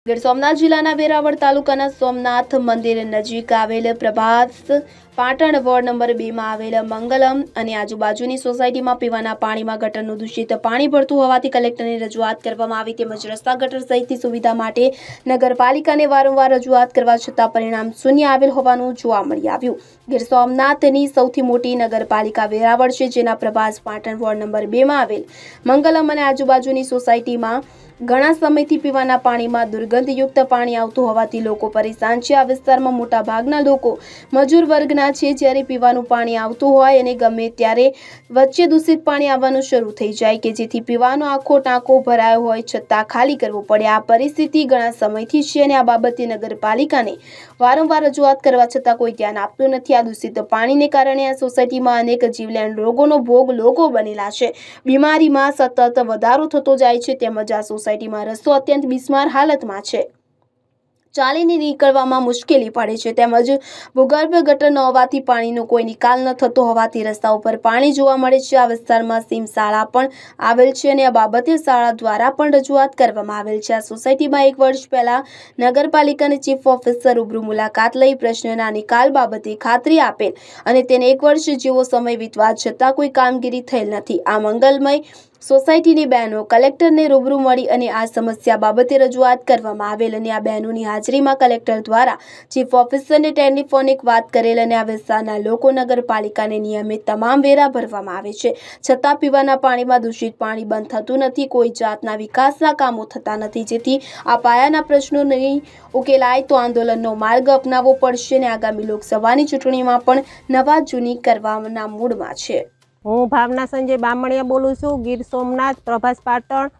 ગીર સોમનાથ જિલ્લાના વેરાવળ તાલુકાના સોમનાથ મંદિર નજીક આવેલ પ્રભાસ પાટણ વોર્ડ નંબર 2 માં આવેલ મંગલમ અને આજુબાજુની સોસાયટીમાં પીવાના પાણીમાં ગટરનું દૂષિત પાણી ભળતું હોવાથી કલેક્ટરને રજૂઆત કરવામાં આવી તેમજ રસ્તા ગટર સહિતની સુવિધા માટે નગરપાલિકાને વારંવાર રજૂઆત કરવા છતાં પરિણામ શૂન્ય આવેલ હોવાનું જોવા મળી આવ્યું। ગીર સોમનાથની સૌથી મોટી નગરપાલિકા વેરાવળ છે, જેના પ્રભાસ પાટણ વોર્ડ નંબર 2 માં આવેલ મંગલમ અને આજુબાજુની સોસાયટીમાં ઘણા સમયથી પીવાના પાણીમાં દુર્ગંધયુક્ત પાણી આવતું હોવાથી લોકો પરેશાન છે। આ વિસ્તારમાં મોટા ભાગના લોકો મજૂર વર્ગના છે, જ્યારે પીવાનું પાણી આવતું હોય અને ગમે ત્યારે વચ્ચે દૂષિત પાણી આવવાનું શરૂ થઈ જાય કે જેથી પીવાનો આખો ટાંકો ભરાયો હોય છતાં ખાલી કરવો પડે। આ પરિસ્થિતિ ઘણા સમયથી છે અને આ બાબતે નગરપાલિકાને વારંવાર રજૂઆત કરવા છતાં કોઈ ધ્યાન આપતું નથી। આ દૂષિત પાણીને કારણે આ સોસાયટીમાં અનેક જીવલેણ રોગોનો ભોગ લોકો બનેલા છે। બીમારીમાં સતત વધારો થતો જાય છે તેમજ આ સોસાયટીમાં રસ્તો અત્યંત બિસ્માર હાલતમાં છે, ચાલીને નીકળવામાં મુશ્કેલી પડે છે તેમજ ભૂગર્ભ ગટર ન હોવાથી પાણીનો કોઈ નિકાલ ન થતો હોવાથી રસ્તા ઉપર પાણી જોવા મળે છે। આ વિસ્તારમાં સીમ શાળા પણ આવેલ છે અને આ બાબતે શાળા દ્વારા પણ રજૂઆત કરવામાં આવેલ છે। આ સોસાયટીમાં 1 વર્ષ પહેલા નગરપાલિકાના ચીફ ઓફિસર રૂબરૂ મુલાકાત લઈ પ્રશ્નના નિકાલ બાબતે ખાતરી આપેલ અને તેને 1 વર્ષ જેવો સમય વીતવા છતાં કોઈ કામગીરી થયેલ નથી। આ મંગલમય સોસાયટીની બહેનો કલેક્ટરને રૂબરૂ મળી અને આ સમસ્યા બાબતે રજૂઆત કરવામાં આવેલ અને આ બહેનોની હાજરીમાં કલેક્ટર દ્વારા ચીફ ઓફિસરને ટેલિફોનિક વાત કરેલ અને આ વિસ્તારના લોકો નગરપાલિકાને નિયમિત તમામ વેરા ભરવામાં આવે છે છતાં પીવાના પાણીમાં દૂષિત પાણી બંધ થતું નથી, કોઈ જાતના વિકાસના કામો થતા નથી, જેથી આ પાયાના પ્રશ્નો નહીં ઉકેલાય તો આંદોલનનો માર્ગ અપનાવવો પડશે અને આગામી લોકસભાની ચૂંટણીમાં પણ નવા જૂની કરવાના મૂડમાં છે। હું ભાવના સંજય બામણીયા બોલું છું। ગીર સોમનાથ પ્રભાસ પાટણ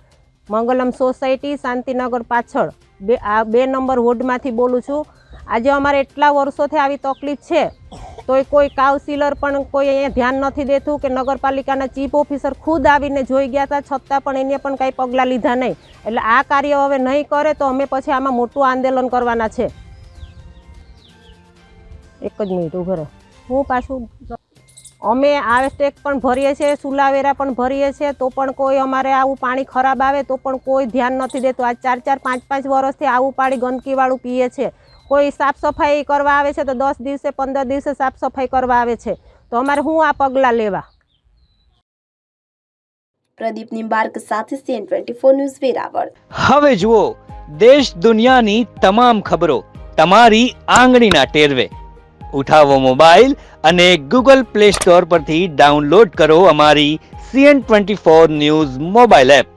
મંગલમ સોસાયટી શાંતિનગર પાછળ 2 નંબર વોર્ડમાંથી બોલું છું। આજે અમારે એટલા વર્ષોથી આવી તકલીફ છે તોય કોઈ કાઉન્સિલર પણ કોઈ અહીંયા ધ્યાન નથી દેતું કે નગરપાલિકાના ચીફ ઓફિસર ખુદ આવીને જોઈ ગયા હતા છતાં પણ એને પણ કાંઈ પગલાં લીધા નહીં। એટલે આ કાર્ય હવે નહીં કરે તો અમે પછી આમાં મોટું આંદોલન કરવાના છે। એક જ મિનિટ ઉભો રહો, હું પાછું અમે આવેસ ટેક્સ પણ ભરીએ છીએ, સુલાવેરા પણ ભરીએ છીએ તો પણ કોઈ અમારે આવું પાણી ખરાબ આવે તો પણ કોઈ ધ્યાન નથી દેતું। આ 4-4, 5-5 વર્ષથી આવું પાણી ગંદકીવાળું પીએ છે। કોઈ સાફ સફાઈ કરવા આવે છે તો 10 દિવસે 15 દિવસે સાફ સફાઈ કરવા આવે છે, તો અમારે શું આ પગલાં લેવા? પ્રદીપ નિંબાર્ક સાથે CN24 ન્યૂઝ વેરાવળ। હવે જુઓ દેશ દુનિયાની તમામ ખબરો તમારી આંગળીના ટેરવે। ઉઠાવો મોબાઈલ અને Google Play Store પરથી ડાઉનલોડ કરો અમારી CN24 ન્યૂઝ મોબાઈલ એપ।